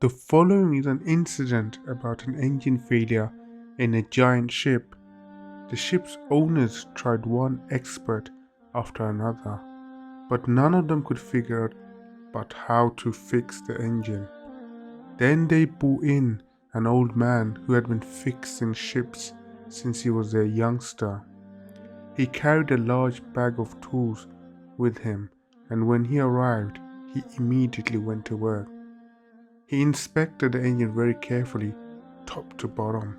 The following is an incident about an engine failure in a giant ship. The ship's owners tried one expert after another, but none of them could figure out how to fix the engine. Then they brought in an old man who had been fixing ships since he was a youngster. He carried a large bag of tools with him, and when he arrived, he immediately went to work. He inspected the engine very carefully, top to bottom.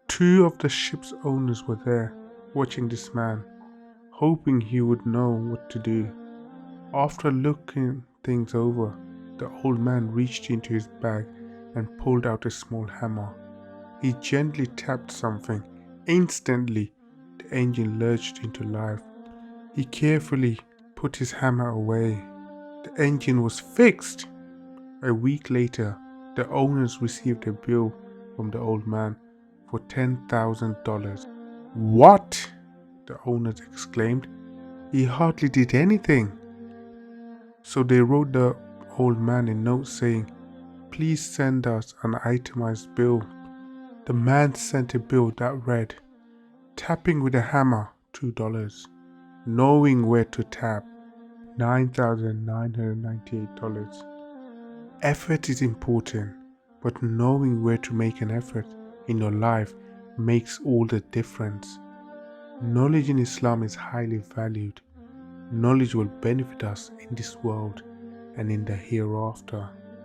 Two of the ship's owners were there, watching this man, hoping he would know what to do. After looking things over, the old man reached into his bag and pulled out a small hammer. He gently tapped something. Instantly, the engine lurched into life. He carefully put his hammer away. The engine was fixed. A week later, the owners received a bill from the old man for $10,000. What? The owners exclaimed. He hardly did anything. So they wrote the old man a note saying, "Please send us an itemized bill." The man sent a bill that read, "Tapping with a hammer, $2. Knowing where to tap, $9,998. Effort is important, but knowing where to make an effort in your life makes all the difference. Knowledge in Islam is highly valued. Knowledge will benefit us in this world and in the hereafter.